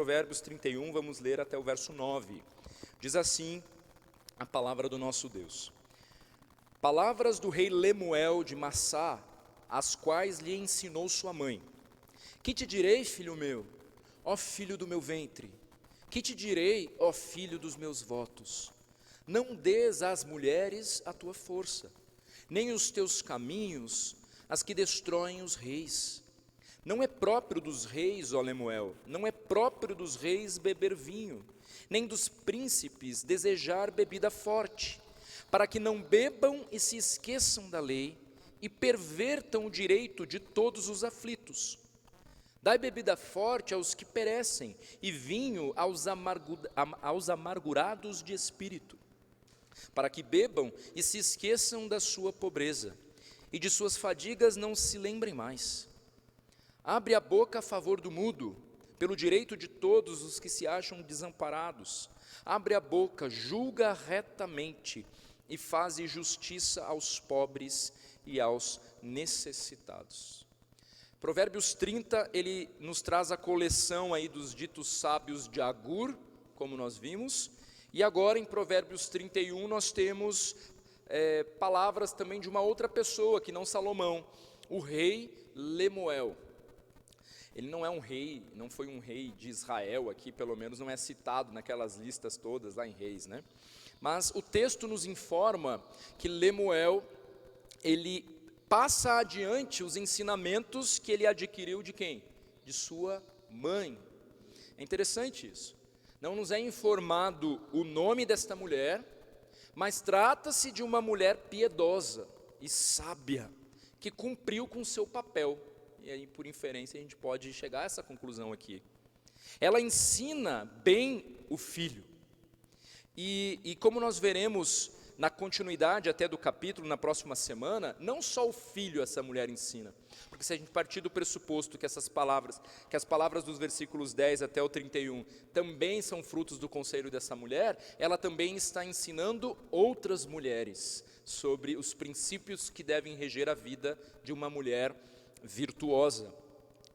Provérbios 31, vamos ler até o verso 9. Diz assim a palavra do nosso Deus: Palavras do rei Lemuel de Massá, as quais lhe ensinou sua mãe. Que te direi, filho meu, ó filho do meu ventre? Que te direi, ó filho dos meus votos? Não dês às mulheres a tua força, nem os teus caminhos as que destroem os reis. Não é próprio dos reis, ó Lemuel, não é próprio dos reis beber vinho, nem dos príncipes desejar bebida forte, para que não bebam e se esqueçam da lei e pervertam o direito de todos os aflitos. Dai bebida forte aos que perecem e vinho aos amargurados de espírito, para que bebam e se esqueçam da sua pobreza, e de suas fadigas não se lembrem mais. Abre a boca a favor do mudo, pelo direito de todos os que se acham desamparados. Abre a boca, julga retamente, e faze justiça aos pobres e aos necessitados. Provérbios 30, ele nos traz a coleção aí dos ditos sábios de Agur, como nós vimos, e agora em Provérbios 31 nós temos palavras também de uma outra pessoa, que não Salomão, o rei Lemuel. Ele não é um rei, não foi um rei de Israel aqui, pelo menos não é citado naquelas listas todas lá em Reis, né? Mas o texto nos informa que Lemuel, ele passa adiante os ensinamentos que ele adquiriu de quem? De sua mãe. É interessante isso. Não nos é informado o nome desta mulher, mas trata-se de uma mulher piedosa e sábia, que cumpriu com seu papel. E aí, por inferência, a gente pode chegar a essa conclusão aqui. Ela ensina bem o filho. E como nós veremos na continuidade até do capítulo, na próxima semana, não só o filho essa mulher ensina, porque se a gente partir do pressuposto que as palavras dos versículos 10 até o 31 também são frutos do conselho dessa mulher, ela também está ensinando outras mulheres sobre os princípios que devem reger a vida de uma mulher virtuosa.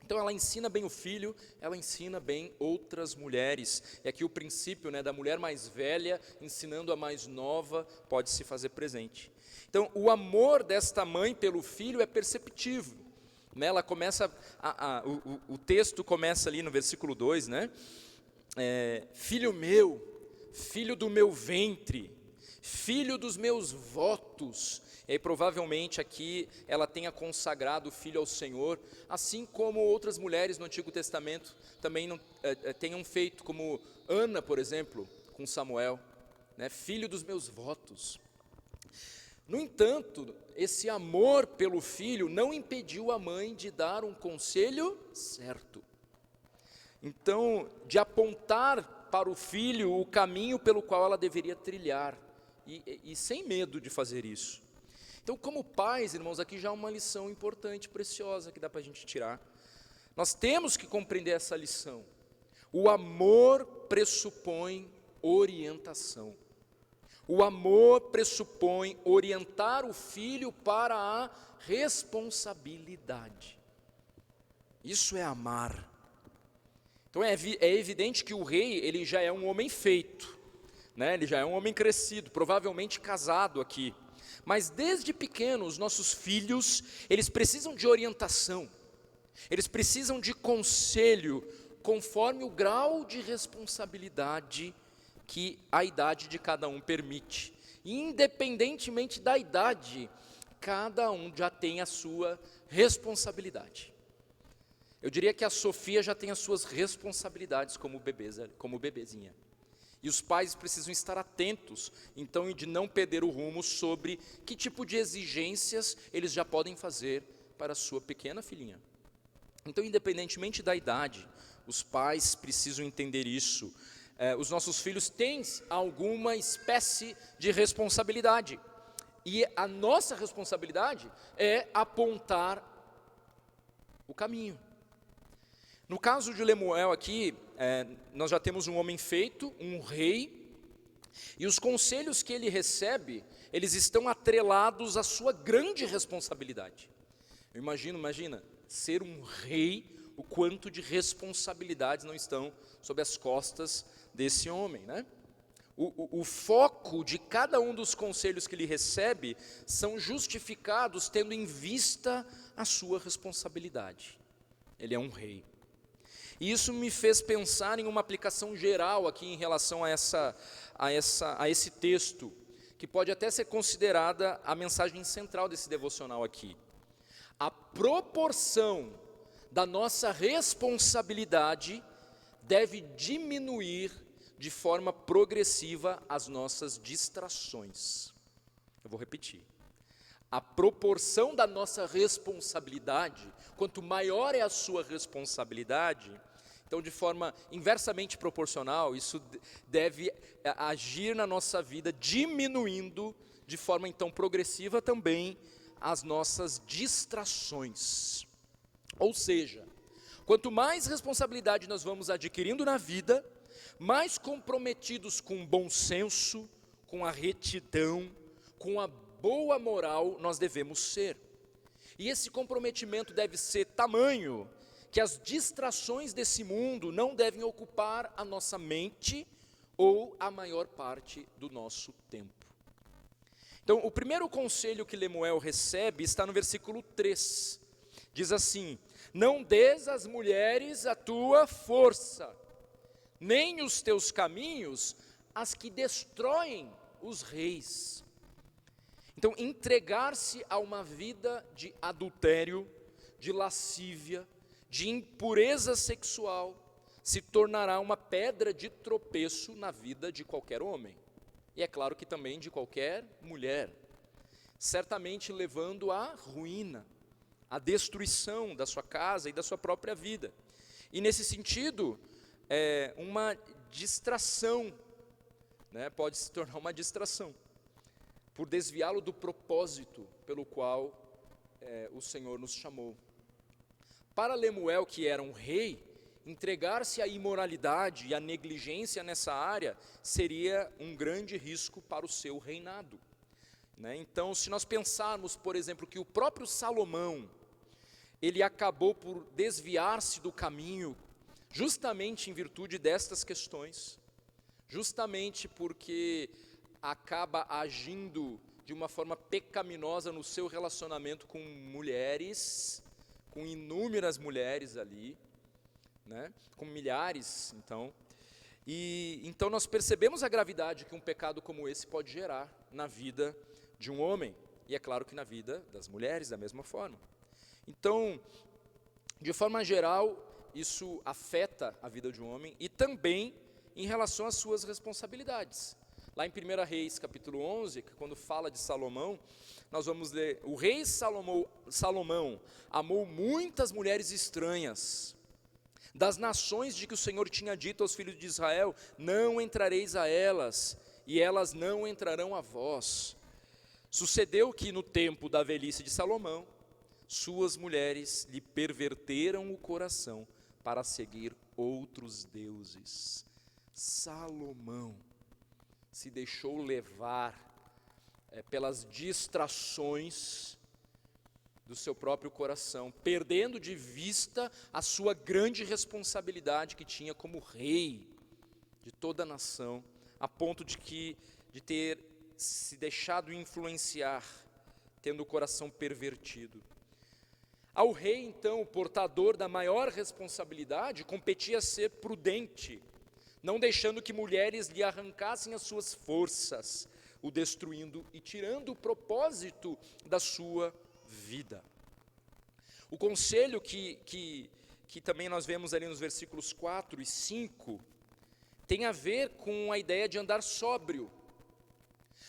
Então ela ensina bem o filho, ela ensina bem outras mulheres. E aqui o princípio, da mulher mais velha ensinando a mais nova pode se fazer presente. Então o amor desta mãe pelo filho é perceptível. Ela começa, o texto começa ali no versículo 2, filho meu, filho do meu ventre, filho dos meus votos. E aí, provavelmente aqui ela tenha consagrado o filho ao Senhor, assim como outras mulheres no Antigo Testamento também tenham feito, como Ana, por exemplo, com Samuel, filho dos meus votos. No entanto, esse amor pelo filho não impediu a mãe de dar um conselho certo. Então, de apontar para o filho o caminho pelo qual ela deveria trilhar, e sem medo de fazer isso. Então, como pais, irmãos, aqui já há uma lição importante, preciosa, que dá para a gente tirar. Nós temos que compreender essa lição. O amor pressupõe orientação. O amor pressupõe orientar o filho para a responsabilidade. Isso é amar. Então, é evidente que o rei, ele já é um homem feito, ele já é um homem crescido, provavelmente casado aqui. Mas desde pequeno, os nossos filhos, eles precisam de orientação, eles precisam de conselho, conforme o grau de responsabilidade que a idade de cada um permite. Independentemente da idade, cada um já tem a sua responsabilidade. Eu diria que a Sofia já tem as suas responsabilidades como bebezinha. E os pais precisam estar atentos, então, de não perder o rumo sobre que tipo de exigências eles já podem fazer para a sua pequena filhinha. Então, independentemente da idade, os pais precisam entender isso. Os nossos filhos têm alguma espécie de responsabilidade. E a nossa responsabilidade é apontar o caminho. No caso de Lemuel aqui, nós já temos um homem feito, um rei, e os conselhos que ele recebe, eles estão atrelados à sua grande responsabilidade. Imagina, ser um rei, o quanto de responsabilidades não estão sobre as costas desse homem, né? O foco de cada um dos conselhos que ele recebe são justificados tendo em vista a sua responsabilidade. Ele é um rei. E isso me fez pensar em uma aplicação geral aqui em relação a esse texto, que pode até ser considerada a mensagem central desse devocional aqui. A proporção da nossa responsabilidade deve diminuir de forma progressiva as nossas distrações. Eu vou repetir. A proporção da nossa responsabilidade, quanto maior é a sua responsabilidade, então de forma inversamente proporcional, isso deve agir na nossa vida, diminuindo de forma então progressiva também as nossas distrações. Ou seja, quanto mais responsabilidade nós vamos adquirindo na vida, mais comprometidos com o bom senso, com a retidão, com a boa moral nós devemos ser. E esse comprometimento deve ser tamanho que as distrações desse mundo não devem ocupar a nossa mente ou a maior parte do nosso tempo. Então, o primeiro conselho que Lemuel recebe está no versículo 3. Diz assim: não des às mulheres a tua força, nem os teus caminhos as que destroem os reis. Então, entregar-se a uma vida de adultério, de lascívia, de impureza sexual, se tornará uma pedra de tropeço na vida de qualquer homem. E é claro que também de qualquer mulher, certamente levando à ruína, à destruição da sua casa e da sua própria vida. E nesse sentido, uma distração, né, pode se tornar uma distração, por desviá-lo do propósito pelo qual o Senhor nos chamou. Para Lemuel, que era um rei, entregar-se à imoralidade e à negligência nessa área seria um grande risco para o seu reinado, né? Então, se nós pensarmos, por exemplo, que o próprio Salomão, ele acabou por desviar-se do caminho, justamente em virtude destas questões, justamente porque acaba agindo de uma forma pecaminosa no seu relacionamento com mulheres, com inúmeras mulheres ali, né? Com milhares, então. E então nós percebemos a gravidade que um pecado como esse pode gerar na vida de um homem, e é claro que na vida das mulheres da mesma forma. Então, de forma geral, isso afeta a vida de um homem e também em relação às suas responsabilidades. Lá em 1 Reis, capítulo 11, quando fala de Salomão, nós vamos ler: o rei Salomão amou muitas mulheres estranhas, das nações de que o Senhor tinha dito aos filhos de Israel: não entrareis a elas, e elas não entrarão a vós. Sucedeu que no tempo da velhice de Salomão, suas mulheres lhe perverteram o coração para seguir outros deuses. Salomão se deixou levar pelas distrações do seu próprio coração, perdendo de vista a sua grande responsabilidade que tinha como rei de toda a nação, a ponto de ter se deixado influenciar, tendo o coração pervertido. Ao rei, então, o portador da maior responsabilidade, competia ser prudente, não deixando que mulheres lhe arrancassem as suas forças, o destruindo e tirando o propósito da sua vida. O conselho que também nós vemos ali nos versículos 4 e 5, tem a ver com a ideia de andar sóbrio.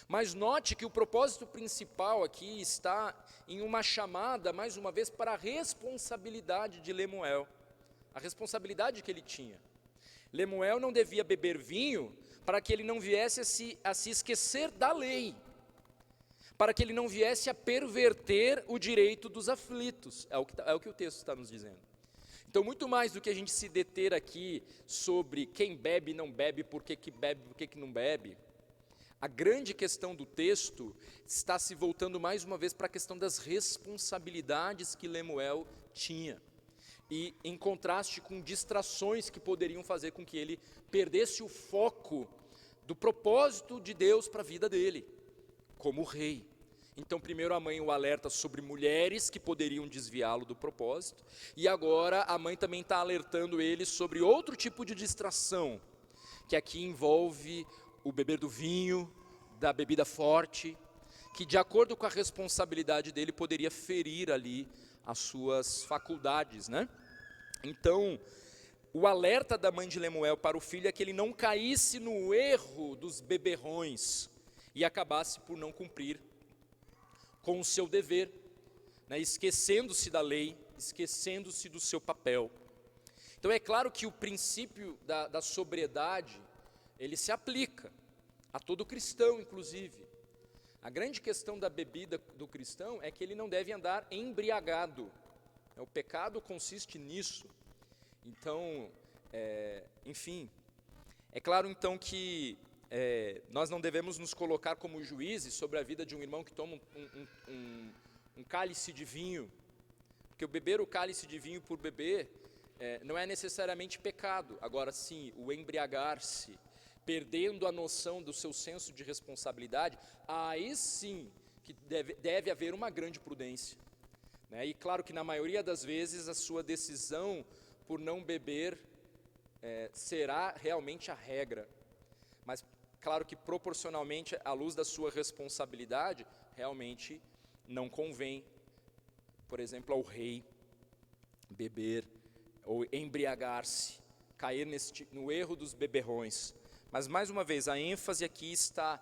Mas note que o propósito principal aqui está em uma chamada, mais uma vez, para a responsabilidade de Lemuel, a responsabilidade que ele tinha. Lemuel não devia beber vinho para que ele não viesse a se esquecer da lei, para que ele não viesse a perverter o direito dos aflitos, é o que o texto está nos dizendo. Então, muito mais do que a gente se deter aqui sobre quem bebe e não bebe, por que bebe, por que não bebe, a grande questão do texto está se voltando mais uma vez para a questão das responsabilidades que Lemuel tinha. e em contraste com distrações que poderiam fazer com que ele perdesse o foco do propósito de Deus para a vida dele, como rei. Então, primeiro a mãe o alerta sobre mulheres que poderiam desviá-lo do propósito, e agora a mãe também está alertando ele sobre outro tipo de distração, que aqui envolve o beber do vinho, da bebida forte, que de acordo com a responsabilidade dele poderia ferir ali as suas faculdades, né? Então, o alerta da mãe de Lemuel para o filho é que ele não caísse no erro dos beberrões e acabasse por não cumprir com o seu dever, né? Esquecendo-se da lei, esquecendo-se do seu papel. Então é claro que o princípio da sobriedade, ele se aplica a todo cristão, inclusive. A grande questão da bebida do cristão é que ele não deve andar embriagado. O pecado consiste nisso. Então, enfim, é claro então que nós não devemos nos colocar como juízes sobre a vida de um irmão que toma um cálice de vinho, porque o beber o cálice de vinho por beber não é necessariamente pecado. Agora sim, o embriagar-se, perdendo a noção do seu senso de responsabilidade, aí sim que deve haver uma grande prudência, né? E claro que na maioria das vezes a sua decisão por não beber será realmente a regra, mas claro que proporcionalmente à luz da sua responsabilidade, realmente não convém, por exemplo, ao rei beber ou embriagar-se, cair no erro dos beberrões. Mas mais uma vez, a ênfase aqui está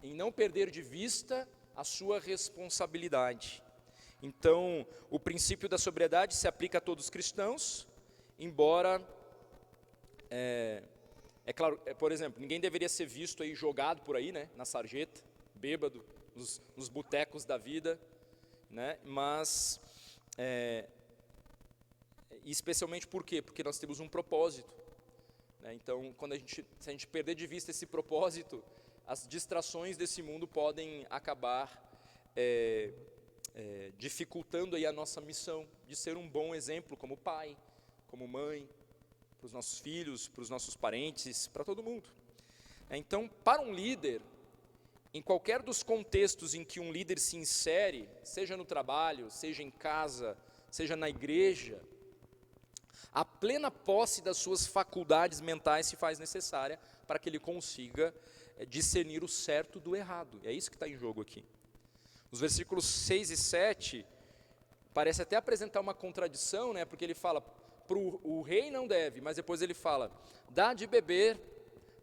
em não perder de vista a sua responsabilidade. Então, o princípio da sobriedade se aplica a todos os cristãos, embora, é claro, por exemplo, ninguém deveria ser visto aí jogado por aí, né, na sarjeta, bêbado, nos botecos da vida, né, mas, especialmente por quê? Porque nós temos um propósito, né, então, se a gente perder de vista esse propósito, as distrações desse mundo podem acabar dificultando aí a nossa missão de ser um bom exemplo como pai, como mãe, para os nossos filhos, para os nossos parentes, para todo mundo. Então, para um líder, em qualquer dos contextos em que um líder se insere, seja no trabalho, seja em casa, seja na igreja, a plena posse das suas faculdades mentais se faz necessária para que ele consiga discernir o certo do errado. É isso que está em jogo aqui. Os versículos 6 e 7, parece até apresentar uma contradição, né? Porque ele fala, o rei não deve, mas depois ele fala, dá de beber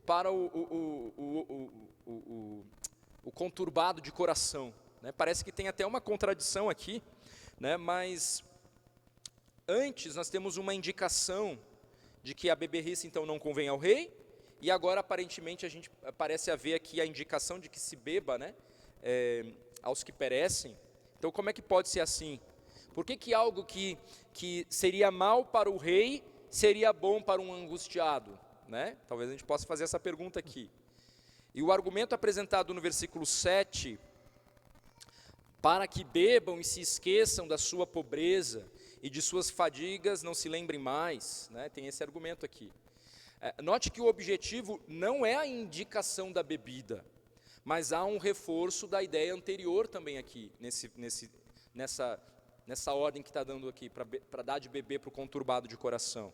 para o conturbado de coração, né? Parece que tem até uma contradição aqui, né? Mas antes nós temos uma indicação de que a beberrice então não convém ao rei, e agora aparentemente a gente parece haver aqui a indicação de que se beba, né? Aos que perecem. Então como é que pode ser assim? Por que algo que seria mal para o rei seria bom para um angustiado, né? Talvez a gente possa fazer essa pergunta aqui. E o argumento apresentado no versículo 7, para que bebam e se esqueçam da sua pobreza e de suas fadigas não se lembrem mais, né? Tem esse argumento aqui. Note que o objetivo não é a indicação da bebida, mas há um reforço da ideia anterior também aqui, nessa ordem que está dando aqui, para dar de beber para o conturbado de coração.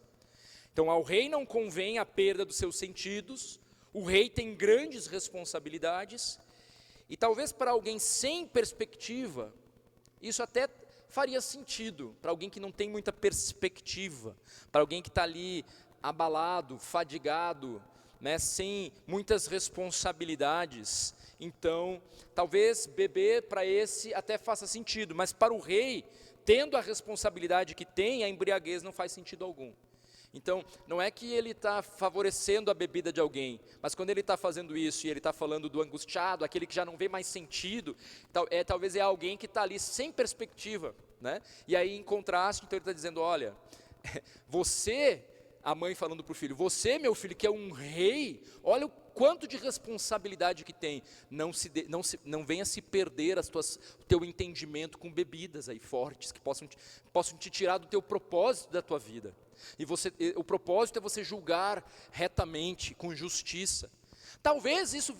Então, ao rei não convém a perda dos seus sentidos, o rei tem grandes responsabilidades, e talvez para alguém sem perspectiva, isso até faria sentido, para alguém que não tem muita perspectiva, para alguém que está ali abalado, fadigado, né, sem muitas responsabilidades. Então, talvez beber para esse até faça sentido, mas para o rei, tendo a responsabilidade que tem, a embriaguez não faz sentido algum. Então, não é que ele está favorecendo a bebida de alguém, mas quando ele está fazendo isso e ele está falando do angustiado, aquele que já não vê mais sentido, talvez é alguém que está ali sem perspectiva, né? E aí, em contraste, então ele está dizendo, olha, você, a mãe falando para o filho, você, meu filho, que é um rei, olha quanto de responsabilidade que tem. Não venha se perder o teu entendimento com bebidas aí fortes, que possam te tirar do teu propósito da tua vida. O propósito é você julgar retamente, com justiça. Talvez isso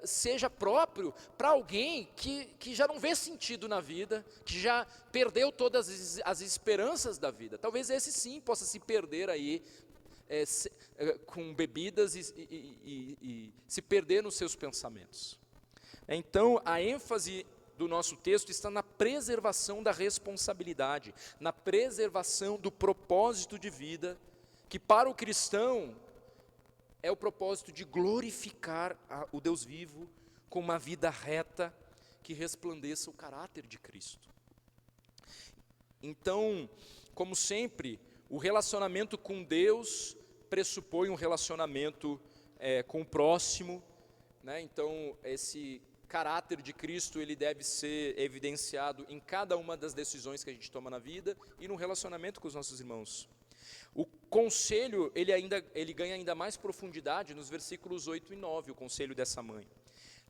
seja próprio para alguém que já não vê sentido na vida, que já perdeu todas as esperanças da vida. Talvez esse sim possa se perder aí com bebidas e se perder nos seus pensamentos. Então, a ênfase do nosso texto está na preservação da responsabilidade, na preservação do propósito de vida, que para o cristão é o propósito de glorificar o Deus vivo com uma vida reta que resplandeça o caráter de Cristo. Então, como sempre, o relacionamento com Deus pressupõe um relacionamento com o próximo, né? Então, esse caráter de Cristo, ele deve ser evidenciado em cada uma das decisões que a gente toma na vida e no relacionamento com os nossos irmãos. O conselho, ele ganha ainda mais profundidade nos versículos 8 e 9, o conselho dessa mãe.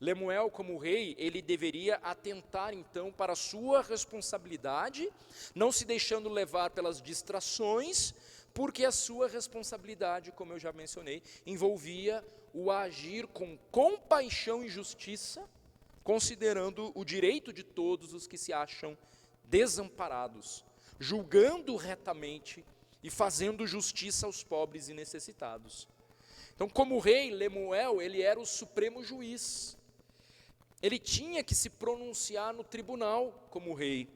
Lemuel, como rei, ele deveria atentar então para a sua responsabilidade, não se deixando levar pelas distrações, porque a sua responsabilidade, como eu já mencionei, envolvia o agir com compaixão e justiça, considerando o direito de todos os que se acham desamparados, julgando retamente e fazendo justiça aos pobres e necessitados. Então, como rei, Lemuel, ele era o supremo juiz. Ele tinha que se pronunciar no tribunal como rei,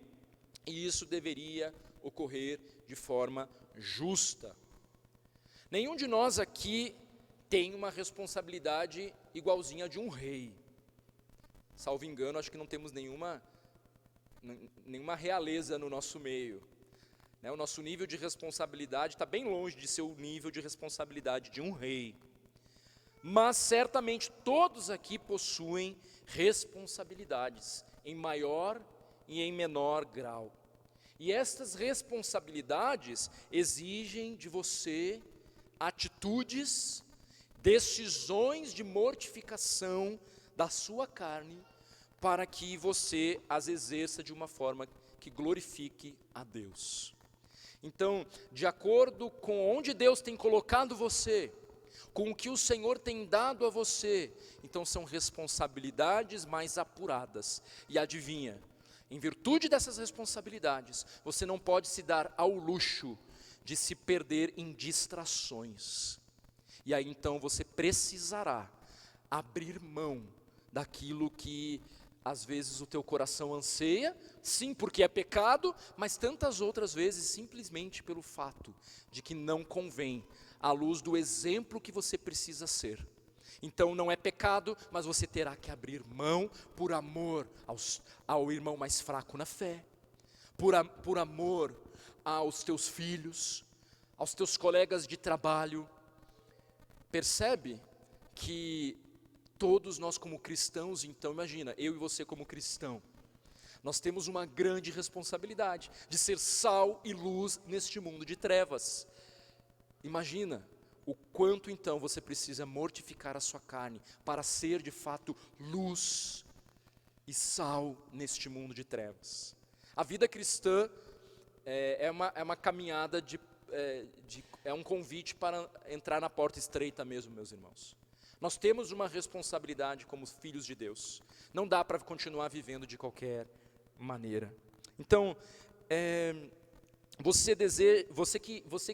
e isso deveria ocorrer de forma justa. Nenhum de nós aqui tem uma responsabilidade igualzinha a de um rei. Salvo engano, acho que não temos nenhuma realeza no nosso meio. O nosso nível de responsabilidade está bem longe de ser o nível de responsabilidade de um rei. Mas certamente todos aqui possuem responsabilidades, em maior e em menor grau. E estas responsabilidades exigem de você atitudes, decisões de mortificação da sua carne, para que você as exerça de uma forma que glorifique a Deus. Então, de acordo com onde Deus tem colocado você, com o que o Senhor tem dado a você, então são responsabilidades mais apuradas. E adivinha, em virtude dessas responsabilidades, você não pode se dar ao luxo de se perder em distrações. E aí então você precisará abrir mão daquilo que às vezes o teu coração anseia, sim, porque é pecado, mas tantas outras vezes simplesmente pelo fato de que não convém, à luz do exemplo que você precisa ser. Então não é pecado, mas você terá que abrir mão por amor ao irmão mais fraco na fé, por amor aos teus filhos, aos teus colegas de trabalho. Percebe que todos nós como cristãos, então imagina, eu e você como cristão, nós temos uma grande responsabilidade de ser sal e luz neste mundo de trevas. Imagina o quanto então você precisa mortificar a sua carne para ser de fato luz e sal neste mundo de trevas. A vida cristã é uma caminhada é um convite para entrar na porta estreita mesmo, meus irmãos. Nós temos uma responsabilidade como filhos de Deus. Não dá para continuar vivendo de qualquer maneira. Então, você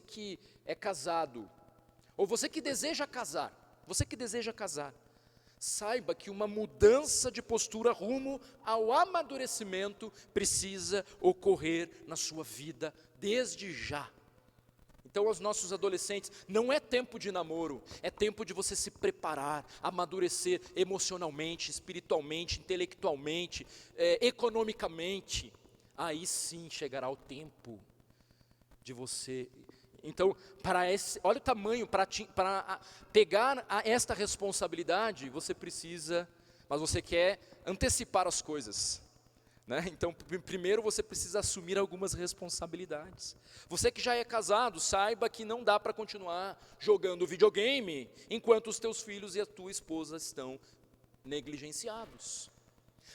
que é casado, ou você que deseja casar, saiba que uma mudança de postura rumo ao amadurecimento precisa ocorrer na sua vida desde já. Então, aos nossos adolescentes, não é tempo de namoro, é tempo de você se preparar, amadurecer emocionalmente, espiritualmente, intelectualmente, economicamente. Aí sim chegará o tempo de você. Então, olha o tamanho, para pegar esta responsabilidade, você precisa, mas você quer antecipar as coisas. né? Então, primeiro você precisa assumir algumas responsabilidades. Você que já é casado, saiba que não dá para continuar jogando videogame enquanto os teus filhos e a tua esposa estão negligenciados.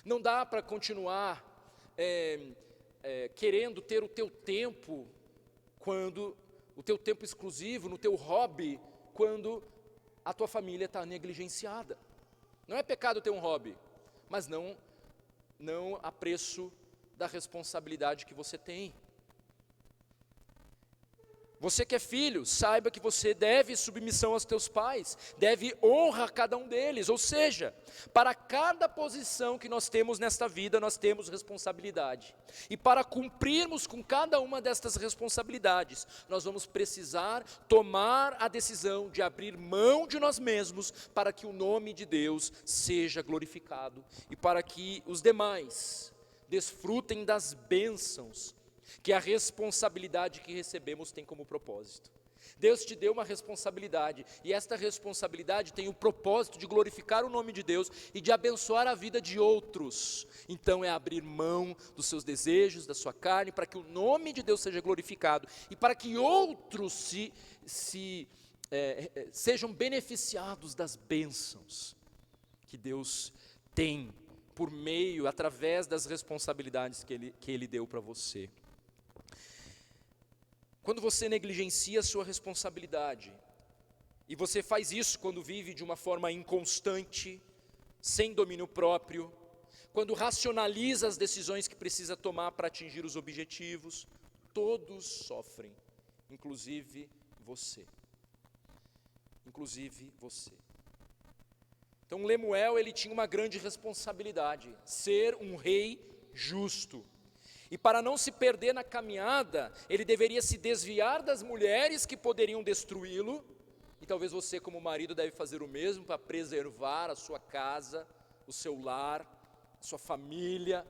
Não dá para continuar querendo ter o teu tempo, quando o teu tempo exclusivo, no teu hobby, quando a tua família está negligenciada. Não é pecado ter um hobby, mas não a preço da responsabilidade que você tem. Você que é filho, saiba que você deve submissão aos teus pais, deve honra a cada um deles, ou seja, para cada posição que nós temos nesta vida, nós temos responsabilidade. E para cumprirmos com cada uma destas responsabilidades, nós vamos precisar tomar a decisão de abrir mão de nós mesmos, para que o nome de Deus seja glorificado, e para que os demais desfrutem das bênçãos que a responsabilidade que recebemos tem como propósito. Deus te deu uma responsabilidade, e esta responsabilidade tem o propósito de glorificar o nome de Deus e de abençoar a vida de outros. Então é abrir mão dos seus desejos, da sua carne, para que o nome de Deus seja glorificado e para que outros sejam beneficiados das bênçãos que Deus tem por meio, através das responsabilidades que Ele deu para você. Quando você negligencia a sua responsabilidade, e você faz isso quando vive de uma forma inconstante, sem domínio próprio, quando racionaliza as decisões que precisa tomar para atingir os objetivos, todos sofrem, inclusive você. Inclusive você. Então Lemuel, ele tinha uma grande responsabilidade, ser um rei justo. E para não se perder na caminhada, ele deveria se desviar das mulheres que poderiam destruí-lo, e talvez você como marido deve fazer o mesmo para preservar a sua casa, o seu lar, a sua família.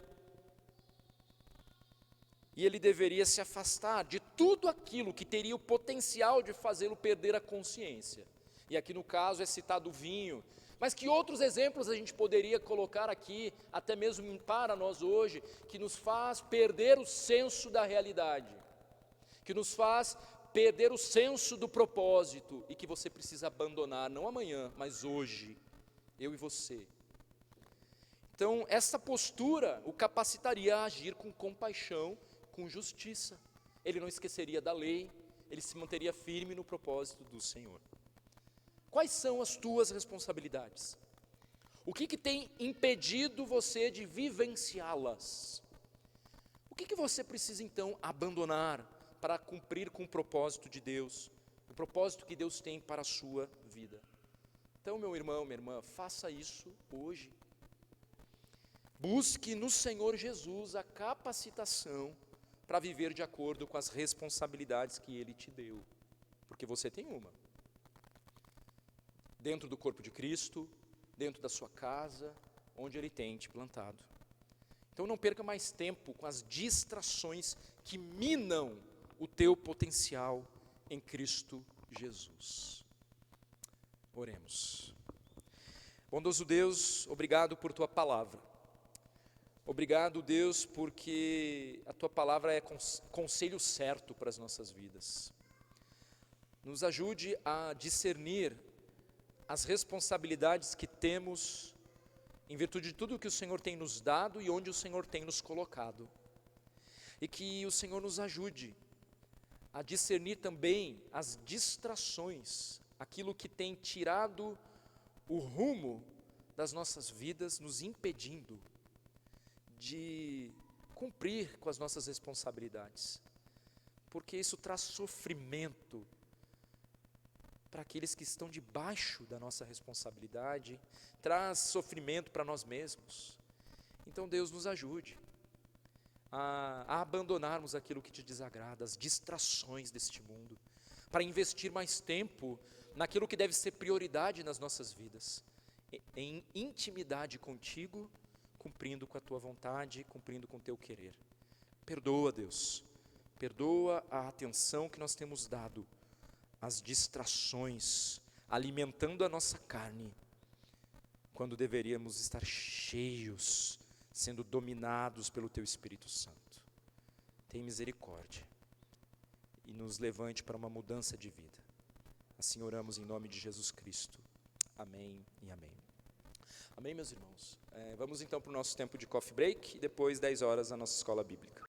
E ele deveria se afastar de tudo aquilo que teria o potencial de fazê-lo perder a consciência. E aqui no caso é citado o vinho, mas que outros exemplos a gente poderia colocar aqui, até mesmo para nós hoje, que nos faz perder o senso da realidade, que nos faz perder o senso do propósito, e que você precisa abandonar, não amanhã, mas hoje, eu e você. Então, essa postura o capacitaria a agir com compaixão, com justiça. Ele não esqueceria da lei, ele se manteria firme no propósito do Senhor. Quais são as tuas responsabilidades? O que tem impedido você de vivenciá-las? O que você precisa então abandonar para cumprir com o propósito de Deus, o propósito que Deus tem para a sua vida? Então, meu irmão, minha irmã, faça isso hoje. Busque no Senhor Jesus a capacitação para viver de acordo com as responsabilidades que Ele te deu, porque você tem uma. Dentro do corpo de Cristo, dentro da sua casa, onde Ele tem te plantado. Então não perca mais tempo com as distrações que minam o teu potencial em Cristo Jesus. Oremos. Bondoso Deus, obrigado por Tua palavra. Obrigado, Deus, porque a Tua palavra é conselho certo para as nossas vidas. Nos ajude a discernir as responsabilidades que temos em virtude de tudo que o Senhor tem nos dado e onde o Senhor tem nos colocado. E que o Senhor nos ajude a discernir também as distrações, aquilo que tem tirado o rumo das nossas vidas, nos impedindo de cumprir com as nossas responsabilidades. Porque isso traz sofrimento para aqueles que estão debaixo da nossa responsabilidade, traz sofrimento para nós mesmos. Então Deus nos ajude a abandonarmos aquilo que te desagrada, as distrações deste mundo, para investir mais tempo naquilo que deve ser prioridade nas nossas vidas, em intimidade contigo, cumprindo com a tua vontade, cumprindo com o teu querer. Perdoa, Deus, perdoa a atenção que nós temos dado as distrações, alimentando a nossa carne, quando deveríamos estar cheios sendo dominados pelo Teu Espírito Santo. Tem misericórdia e nos levante para uma mudança de vida. Assim oramos em nome de Jesus Cristo. Amém e amém. Amém, meus irmãos. Vamos então para o nosso tempo de coffee break e depois 10 horas a nossa escola bíblica.